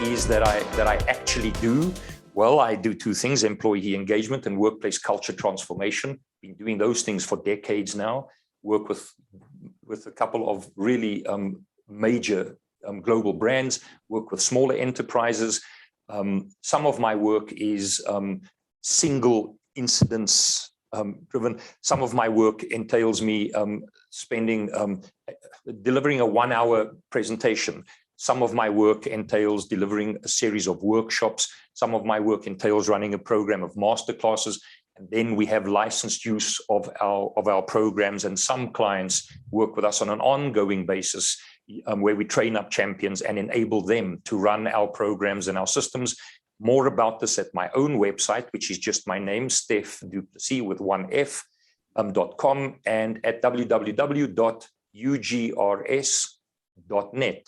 is that I actually do. Well, I do two things: employee engagement and workplace culture transformation. Been doing those things for decades now. Work with a couple of really major global brands. Work with smaller enterprises. Some of my work is single incidents driven. Some of my work entails me delivering a 1-hour presentation. Some of my work entails delivering a series of workshops. Some of my work entails running a program of masterclasses. And then we have licensed use of our programs. And some clients work with us on an ongoing basis where we train up champions and enable them to run our programs and our systems. More about this at my own website, which is just my name, Stef Du Plessis with one F, .com, and at www.ugrs.net.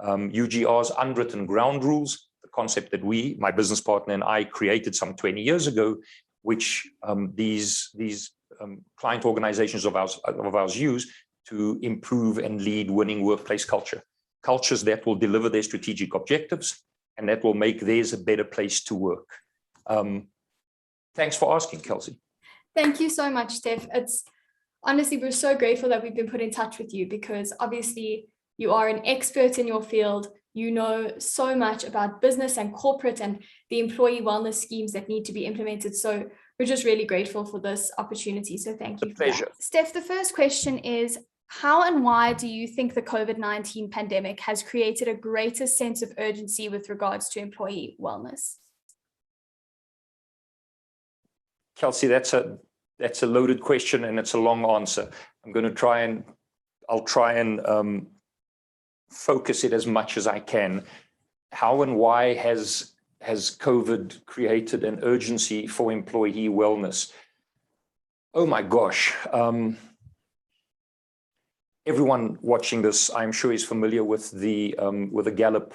UGR's unwritten ground rules, the concept that my business partner and I created some 20 years ago, which these client organizations of ours use to improve and lead winning workplace culture. Cultures that will deliver their strategic objectives and that will make theirs a better place to work. Thanks for asking, Kelsey. Thank you so much, Stef. Honestly, we're so grateful that we've been put in touch with you, because obviously you are an expert in your field. You know so much about business and corporate and the employee wellness schemes that need to be implemented. So we're just really grateful for this opportunity. So thank you. Pleasure. Stef, the first question is, how and why do you think the COVID-19 pandemic has created a greater sense of urgency with regards to employee wellness? Kelsey, that's a loaded question and it's a long answer. I'll try and focus it as much as I can. How and why has COVID created an urgency for employee wellness? Oh my gosh. Everyone watching this, I'm sure, is familiar with the Gallup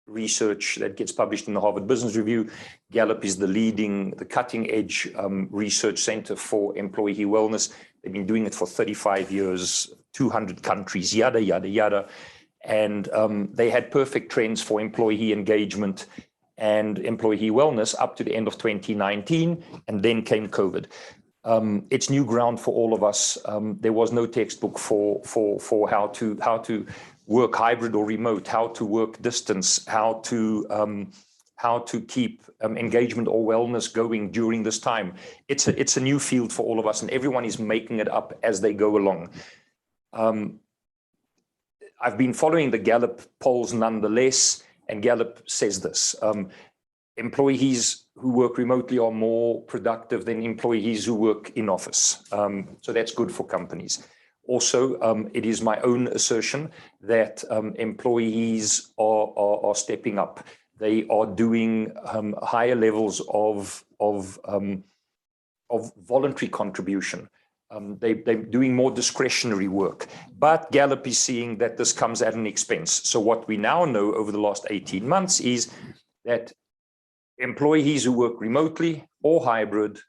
research that gets published in the Harvard Business Review. Gallup is the cutting edge research center for employee wellness. They've been doing it for 35 years, 200 countries, yada, yada, yada. And they had perfect trends for employee engagement and employee wellness up to the end of 2019, and then came COVID. It's new ground for all of us. There was no textbook for how to work hybrid or remote, how to work distance, how to keep engagement or wellness going during this time. It's a new field for all of us, and everyone is making it up as they go along. I've been following the Gallup polls nonetheless, and Gallup says this: employees who work remotely are more productive than employees who work in office. So that's good for companies. Also, it is my own assertion that employees are stepping up. They are doing higher levels of voluntary contribution. They're doing more discretionary work, but Gallup is seeing that this comes at an expense. So what we now know over the last 18 months is that employees who work remotely or hybrid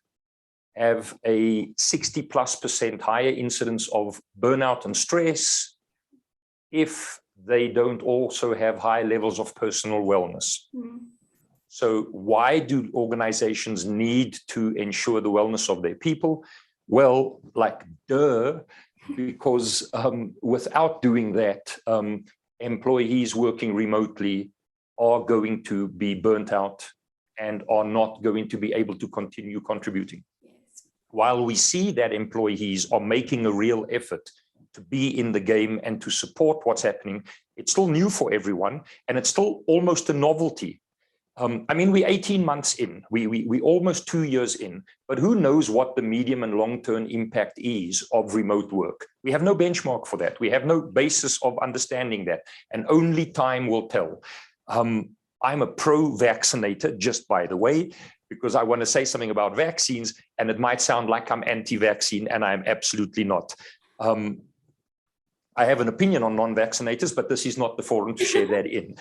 have a 60+% higher incidence of burnout and stress if they don't also have high levels of personal wellness. So why do organizations need to ensure the wellness of their people? Well, because without doing that, employees working remotely are going to be burnt out and are not going to be able to continue contributing. Yes. While we see that employees are making a real effort to be in the game and to support what's happening, it's still new for everyone, and it's still almost a novelty. I mean, we're 18 months in, we almost 2 years in, but who knows what the medium and long-term impact is of remote work? We have no benchmark for that. We have no basis of understanding that, and only time will tell. I'm a pro-vaccinator, just by the way, because I want to say something about vaccines, and it might sound like I'm anti-vaccine, and I'm absolutely not. I have an opinion on non-vaccinators, but this is not the forum to share that in.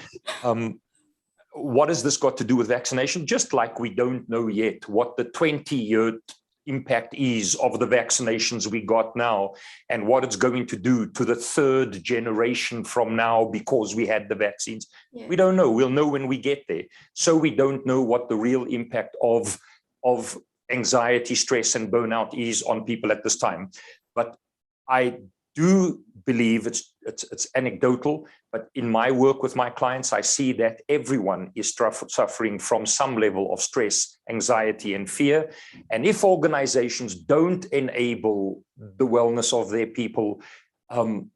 What has this got to do with vaccination? Just like we don't know yet what the 20-year impact is of the vaccinations we got now and what it's going to do to the third generation from now because we had the vaccines. Yeah. We don't know. We'll know when we get there. So we don't know what the real impact of anxiety, stress, and burnout is on people at this time. But I do believe it's anecdotal, but in my work with my clients, I see that everyone is suffering from some level of stress, anxiety, and fear. And if organizations don't enable the wellness of their people,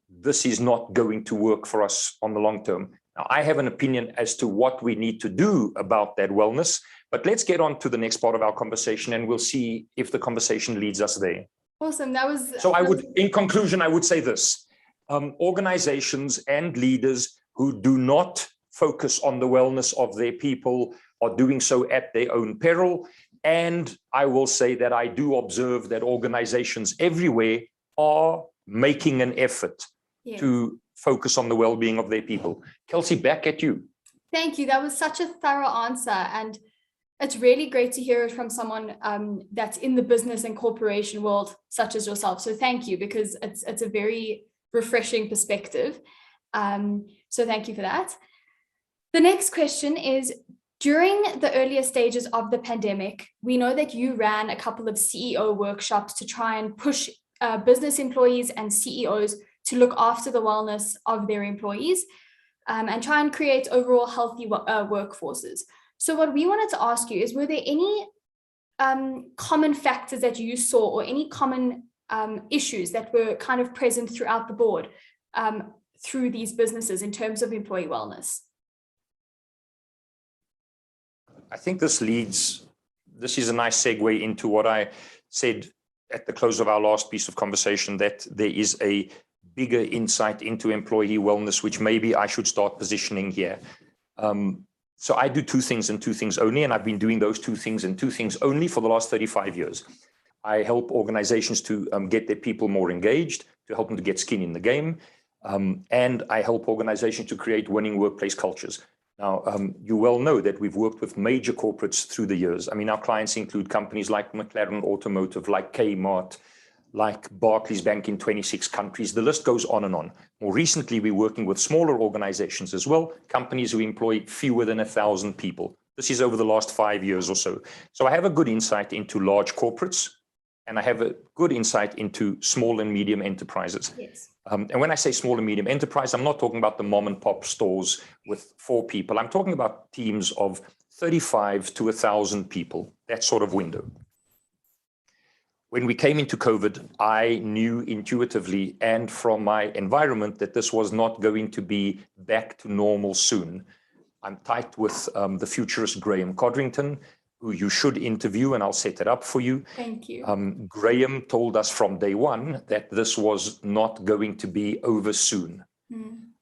this is not going to work for us on the long term. Now, I have an opinion as to what we need to do about that wellness, but let's get on to the next part of our conversation and we'll see if the conversation leads us there. Awesome. That was. So I would, in conclusion, I would say this. Organizations and leaders who do not focus on the wellness of their people are doing so at their own peril. And I will say that I do observe that organizations everywhere are making an effort to focus on the well-being of their people. Kelsey, back at you. Thank you. That was such a thorough answer. And it's really great to hear it from someone that's in the business and corporation world, such as yourself. So thank you, because it's a very refreshing perspective. So thank you for that. The next question is, during the earlier stages of the pandemic, we know that you ran a couple of CEO workshops to try and push business employees and CEOs to look after the wellness of their employees and try and create overall healthy workforces. So what we wanted to ask you is, were there any common factors that you saw or any common issues that were kind of present throughout the board through these businesses in terms of employee wellness? I think this is a nice segue into what I said at the close of our last piece of conversation, that there is a bigger insight into employee wellness, which maybe I should start positioning here. So I do two things and two things only, and I've been doing those two things and two things only for the last 35 years. I help organizations to get their people more engaged, to help them to get skin in the game, and I help organizations to create winning workplace cultures. Now, you well know that we've worked with major corporates through the years. I mean, our clients include companies like McLaren Automotive, like Kmart, like Barclays Bank in 26 countries. The list goes on and on. More recently, we're working with smaller organizations as well, companies who employ fewer than 1,000 people. This is over the last 5 years or so. So I have a good insight into large corporates, and I have a good insight into small and medium enterprises. Yes. And when I say small and medium enterprise, I'm not talking about the mom and pop stores with 4 people. I'm talking about teams of 35 to 1,000 people, that sort of window. When we came into COVID, I knew intuitively and from my environment that this was not going to be back to normal soon. I'm tight with the futurist Graham Codrington, who you should interview, and I'll set it up for you. Thank you. Graham told us from day one that this was not going to be over soon.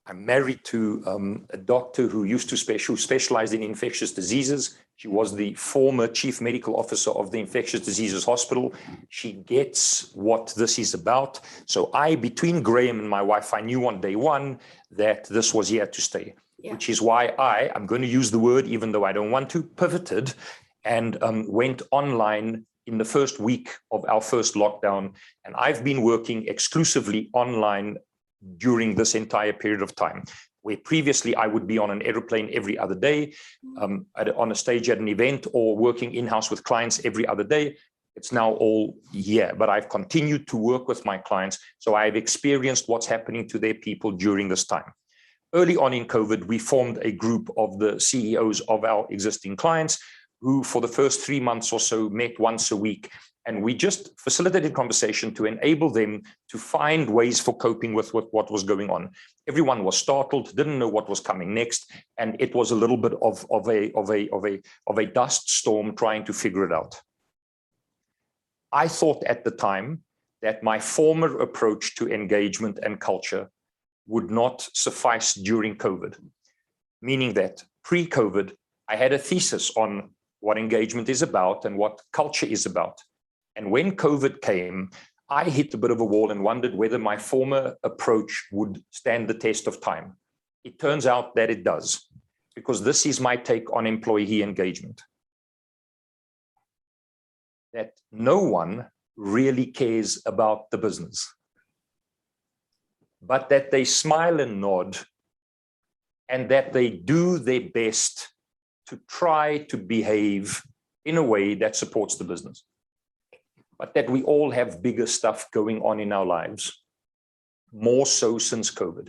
I'm married to a doctor who used to specialize in infectious diseases. She was the former chief medical officer of the infectious diseases hospital. She gets what this is about. So between Graham and my wife, I knew on day one that this was here to stay, which is why I'm going to use the word, even though I don't want to, pivoted and went online in the first week of our first lockdown. And I've been working exclusively online during this entire period of time, where previously I would be on an airplane every other day, on a stage at an event, or working in-house with clients every other day. It's now all here, but I've continued to work with my clients. So I've experienced what's happening to their people during this time. Early on in COVID, we formed a group of the CEOs of our existing clients who for the first 3 months or so met once a week. And we just facilitated conversation to enable them to find ways for coping with what was going on. Everyone was startled, didn't know what was coming next. And it was a little bit of a dust storm trying to figure it out. I thought at the time that my former approach to engagement and culture would not suffice during COVID, meaning that pre-COVID, I had a thesis on what engagement is about and what culture is about. And when COVID came, I hit a bit of a wall and wondered whether my former approach would stand the test of time. It turns out that it does, because this is my take on employee engagement. that no one really cares about the business, but that they smile and nod, and that they do their best to try to behave in a way that supports the business. But that we all have bigger stuff going on in our lives, more so since COVID.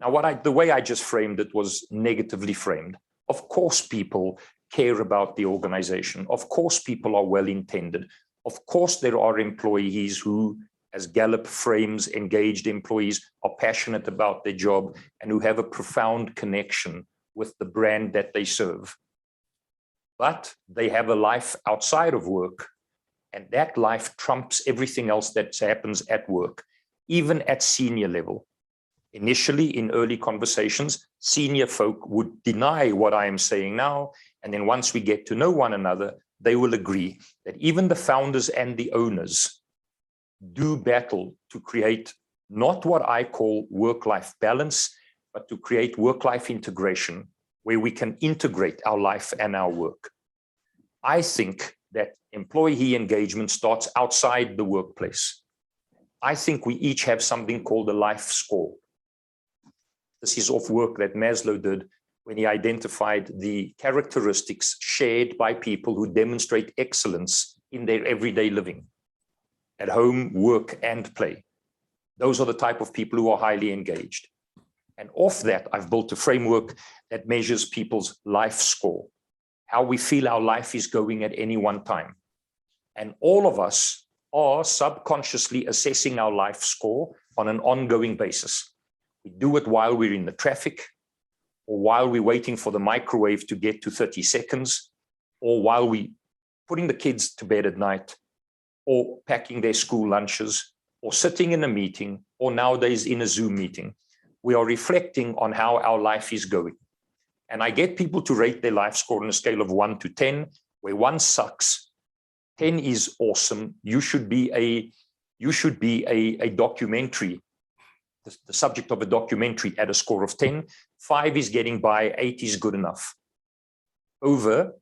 Now, the way I just framed it was negatively framed. Of course, people care about the organization. Of course, people are well-intended. Of course, there are employees who, as Gallup frames engaged employees, are passionate about their job and who have a profound connection with the brand that they serve. But they have a life outside of work, and that life trumps everything else that happens at work, even at senior level. Initially, in early conversations, senior folk would deny what I am saying now, and then once we get to know one another, they will agree that even the founders and the owners do battle to create not what I call work-life balance, but to create work-life integration, where we can integrate our life and our work. I think that employee engagement starts outside the workplace. I think we each have something called a life score. This is off work that Maslow did when he identified the characteristics shared by people who demonstrate excellence in their everyday living, at home, work, and play. Those are the type of people who are highly engaged. And off that, I've built a framework that measures people's life score, how we feel our life is going at any one time. And all of us are subconsciously assessing our life score on an ongoing basis. We do it while we're in the traffic, or while we're waiting for the microwave to get to 30 seconds, or while we're putting the kids to bed at night, or packing their school lunches, or sitting in a meeting, or nowadays in a Zoom meeting. We are reflecting on how our life is going. And I get people to rate their life score on a scale of 1 to 10, where 1 sucks, 10 is awesome. You should be a documentary, the subject of a documentary at a score of 10. 5 is getting by, 8 is good enough. Over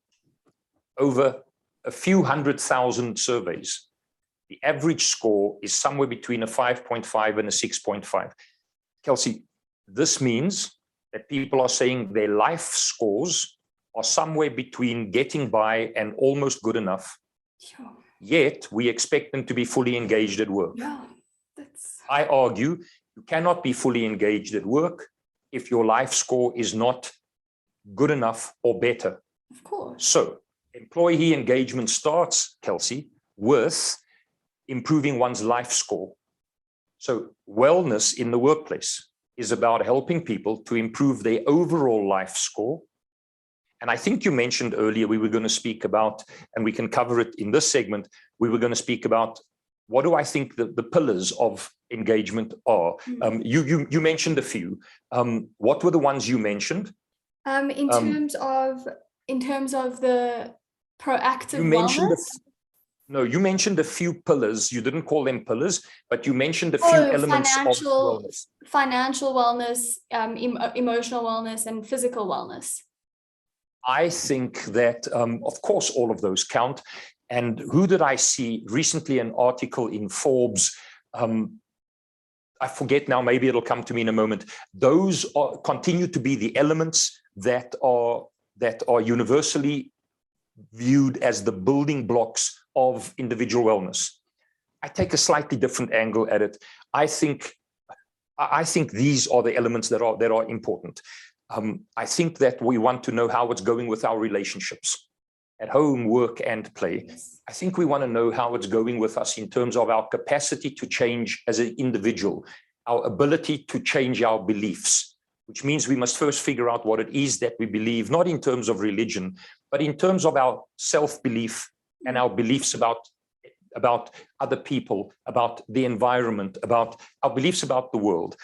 a few 100,000 surveys, the average score is somewhere between a 5.5 and a 6.5. Kelsey, this means that people are saying their life scores are somewhere between getting by and almost good enough. Sure. Yet we expect them to be fully engaged at work. Yeah, I argue you cannot be fully engaged at work if your life score is not good enough or better. Of course. So employee engagement starts, Kelsey, with improving one's life score. So wellness in the workplace is about helping people to improve their overall life score. And I think you mentioned earlier we were going to speak about, and we can cover it in this segment, we were going to speak about what do I think the pillars of engagement are. You mentioned a few. What were the ones you mentioned? In terms of the proactive you mentioned wellness? No, you mentioned a few pillars. You didn't call them pillars, but you mentioned a few elements of wellness. Financial wellness, emotional wellness, and physical wellness. I think that, of course, all of those count. And who did I see recently? An article in Forbes. I forget now, maybe it'll come to me in a moment. Those continue to be the elements that are universally viewed as the building blocks of individual wellness. I take a slightly different angle at it. I think these are the elements that are important. I think that we want to know how it's going with our relationships at home, work, and play. Yes. I think we want to know how it's going with us in terms of our capacity to change as an individual, our ability to change our beliefs, which means we must first figure out what it is that we believe, not in terms of religion, but in terms of our self-belief and our beliefs about other people, about the environment, about our beliefs about the world.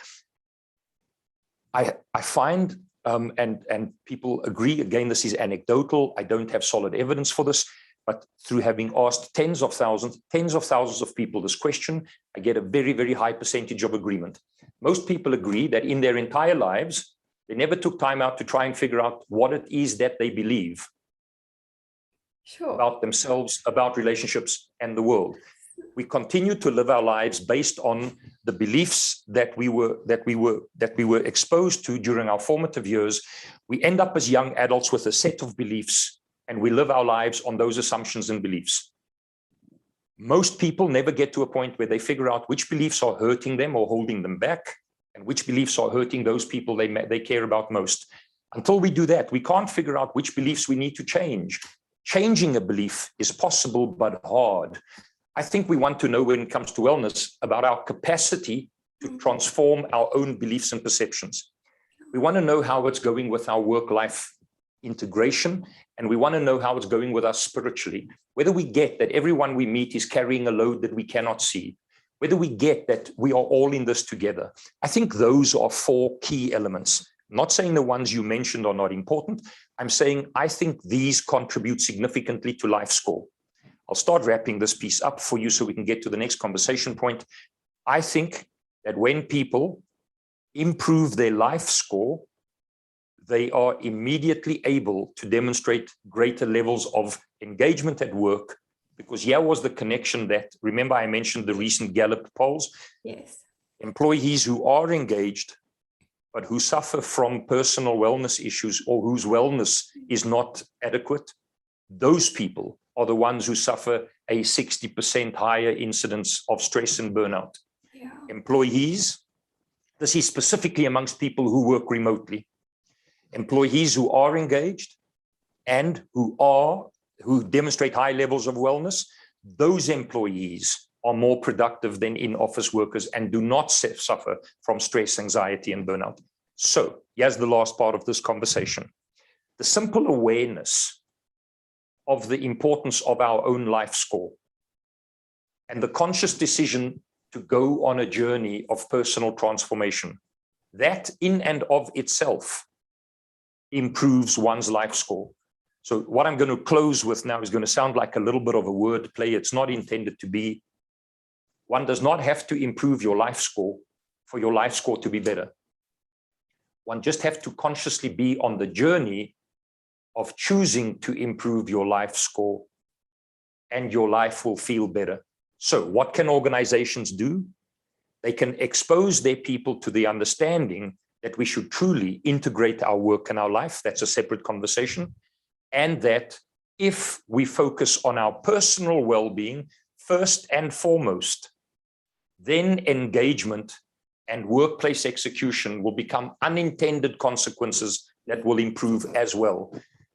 I find, and people agree, again, this is anecdotal, I don't have solid evidence for this, but through having asked tens of thousands of people this question, I get a very, very high percentage of agreement. Most people agree that in their entire lives, they never took time out to try and figure out what it is that they believe. Sure. about themselves, about relationships and the world. We continue to live our lives based on the beliefs that we were exposed to during our formative years. We end up as young adults with a set of beliefs, and we live our lives on those assumptions and beliefs. Most people never get to a point where they figure out which beliefs are hurting them or holding them back, and which beliefs are hurting those people they care about most. Until we do that, we can't figure out which beliefs we need to change. Changing a belief is possible, but hard. I think we want to know, when it comes to wellness, about our capacity to transform our own beliefs and perceptions. We want to know how it's going with our work-life integration, and we want to know how it's going with us spiritually. Whether we get that everyone we meet is carrying a load that we cannot see, whether we get that we are all in this together. I think those are 4 key elements. I'm not saying the ones you mentioned are not important. I'm saying I think these contribute significantly to life score. I'll start wrapping this piece up for you so we can get to the next conversation point. I think that when people improve their life score, they are immediately able to demonstrate greater levels of engagement at work, because here was the connection that, remember I mentioned the recent Gallup polls? Yes. Employees who are engaged, but who suffer from personal wellness issues or whose wellness is not adequate, those people are the ones who suffer a 60% higher incidence of stress and burnout. Yeah. Employees, this is specifically amongst people who work remotely. Employees who are engaged and who demonstrate high levels of wellness, those employees are more productive than in-office workers and do not suffer from stress, anxiety, and burnout. So here's the last part of this conversation. The simple awareness of the importance of our own life score and the conscious decision to go on a journey of personal transformation, that in and of itself improves one's life score. So what I'm going to close with now is going to sound like a little bit of a word play. It's not intended to be. One does not have to improve your life score for your life score to be better. One just has to consciously be on the journey of choosing to improve your life score, and your life will feel better. So what can organizations do? They can expose their people to the understanding that we should truly integrate our work and our life. That's a separate conversation. And that if we focus on our personal well-being first and foremost, then engagement and workplace execution will become unintended consequences that will improve as well.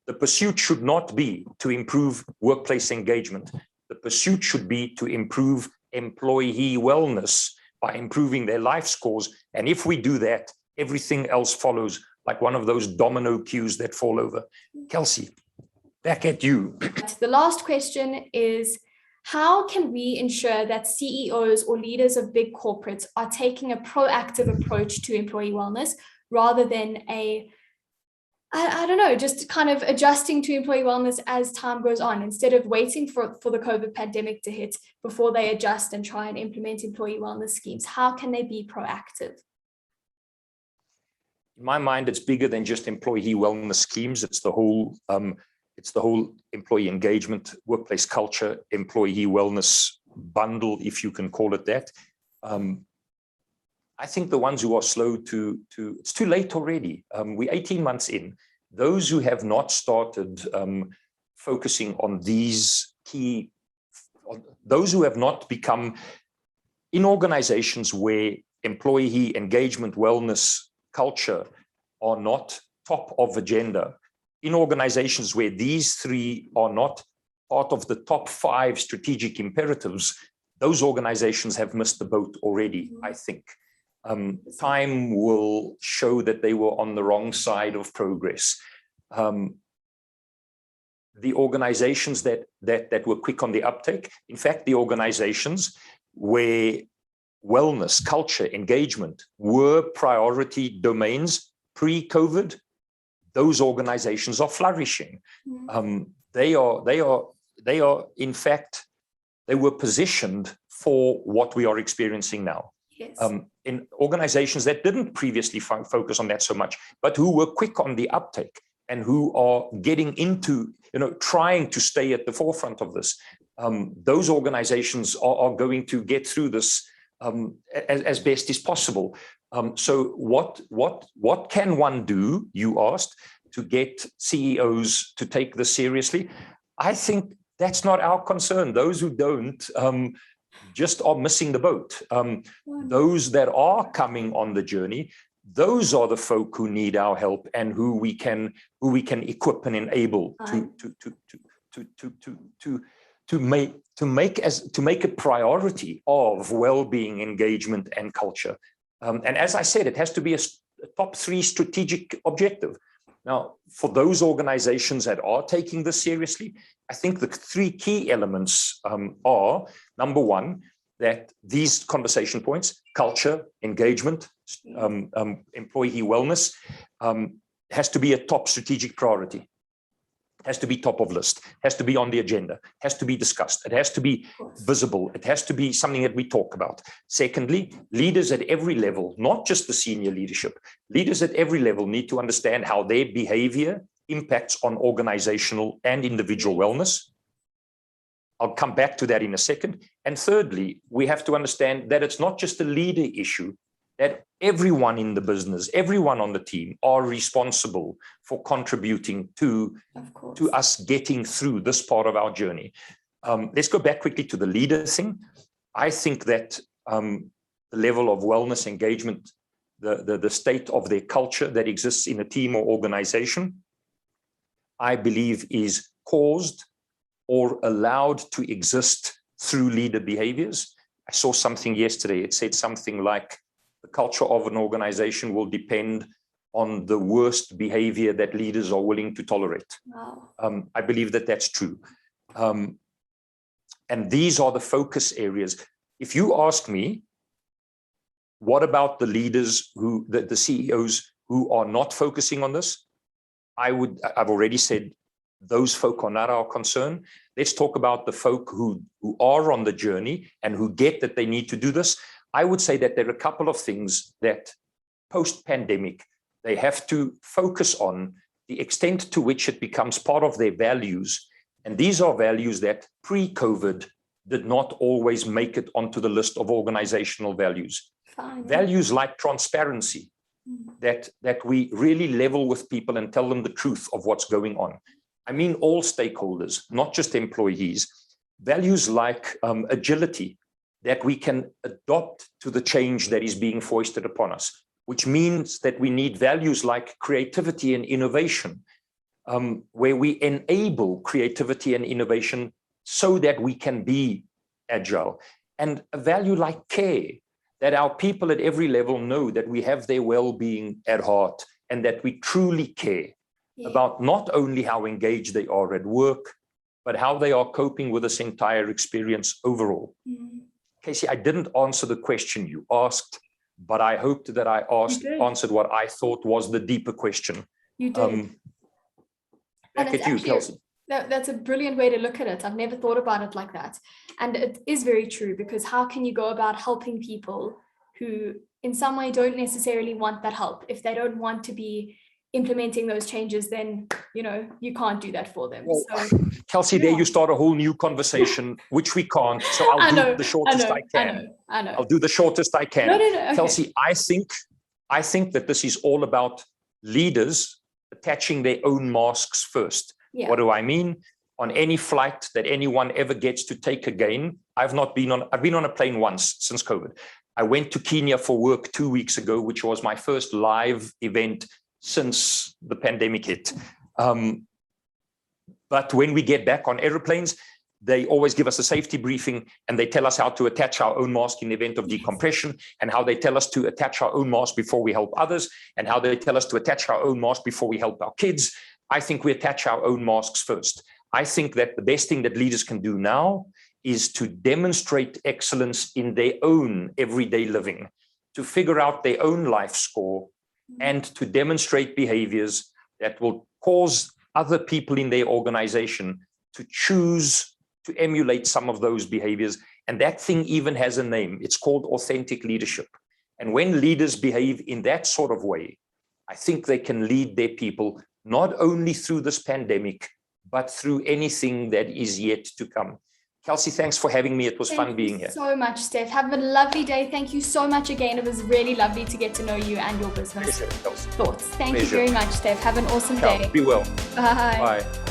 The pursuit should not be to improve workplace engagement. The pursuit should be to improve employee wellness by improving their life scores. And if we do that, everything else follows like one of those domino cues that fall over. Kelsey, back at you. The last question is, how can we ensure that CEOs or leaders of big corporates are taking a proactive approach to employee wellness rather than just kind of adjusting to employee wellness as time goes on, instead of waiting for the COVID pandemic to hit before they adjust and try and implement employee wellness schemes? How can they be proactive? In my mind, it's bigger than just employee wellness schemes. It's the whole employee engagement, workplace culture, employee wellness bundle, if you can call it that. I think the ones who are slow to it's too late already. We're 18 months in. Those who have not started focusing on these key, those who have not become in organizations where employee engagement, wellness, culture are not top of agenda, in organizations where these 3 are not part of the top 5 strategic imperatives, those organizations have missed the boat already, I think. Time will show that they were on the wrong side of progress. The organizations that were quick on the uptake, in fact, the organizations where wellness, culture, engagement were priority domains pre-COVID, those organizations are flourishing. They are, in fact, they were positioned for what we are experiencing now. Yes. In organizations that didn't previously focus on that so much, but who were quick on the uptake, and who are getting into, trying to stay at the forefront of this. Those organizations are going to get through this as best as possible. So what can one do, you asked, to get CEOs to take this seriously? I think that's not our concern. Those who don't just are missing the boat. Those that are coming on the journey, those are the folk who need our help and who we can equip and enable to make a priority of well-being, engagement, and culture. And as I said, it has to be a top 3 strategic objective. Now, for those organizations that are taking this seriously, I think the 3 key elements are, number 1, that these conversation points, culture, engagement, employee wellness, has to be a top strategic priority. Has to be top of list, has to be on the agenda, has to be discussed, it has to be visible, it has to be something that we talk about. Secondly, leaders at every level, not just the senior leadership, leaders at every level need to understand how their behavior impacts on organizational and individual wellness. I'll come back to that in a second. And thirdly, we have to understand that it's not just a leader issue, that everyone in the business, everyone on the team are responsible for contributing to us getting through this part of our journey. Let's go back quickly to the leader thing. I think that the level of wellness, engagement, the state of their culture that exists in a team or organization, I believe is caused or allowed to exist through leader behaviors. I saw something yesterday. It said something like, the culture of an organization will depend on the worst behavior that leaders are willing to tolerate. Wow. I believe that that's true. And these are the focus areas. If you ask me, what about the leaders the CEOs who are not focusing on this? I've already said those folk are not our concern. Let's talk about the folk who are on the journey and who get that they need to do this. I would say that there are a couple of things that post-pandemic, they have to focus on, the extent to which it becomes part of their values. And these are values that pre-COVID did not always make it onto the list of organizational values. Fine. Values like transparency, that we really level with people and tell them the truth of what's going on. I mean, all stakeholders, not just employees. Values like agility, that we can adopt to the change that is being foisted upon us, which means that we need values like creativity and innovation, where we enable creativity and innovation so that we can be agile. And a value like care, that our people at every level know that we have their well-being at heart and that we truly care about not only how engaged they are at work, but how they are coping with this entire experience overall. Casey, I didn't answer the question you asked, but I hoped that I answered what I thought was the deeper question. You did. Back at you, Kelsey. That's a brilliant way to look at it. I've never thought about it like that. And it is very true, because how can you go about helping people who in some way don't necessarily want that help? If they don't want to be implementing those changes, then you can't do that for them. Well, so Kelsey, there you start a whole new conversation, which we can't. So I'll do the shortest I can. I know. I'll do the shortest I can. No, okay. Kelsey, I think that this is all about leaders attaching their own masks first. Yeah. What do I mean? On any flight that anyone ever gets to take again, I've been on a plane once since COVID. I went to Kenya for work 2 weeks ago, which was my first live event since the pandemic hit. But when we get back on airplanes, they always give us a safety briefing and they tell us how to attach our own mask in the event of decompression, and how they tell us to attach our own mask before we help others, and how they tell us to attach our own mask before we help our kids. I think we attach our own masks first. I think that the best thing that leaders can do now is to demonstrate excellence in their own everyday living, to figure out their own life score, and to demonstrate behaviors that will cause other people in their organization to choose to emulate some of those behaviors. And that thing even has a name. It's called authentic leadership. And when leaders behave in that sort of way, I think they can lead their people not only through this pandemic, but through anything that is yet to come. Kelsey, thanks for having me. It was fun being here. Thank you so much, Stef. Have a lovely day. Thank you so much again. It was really lovely to get to know you and your business Pleasure, Kelsey. thoughts. Thank Pleasure. you very much, Stef. Have an awesome day. Be well. Bye. Bye.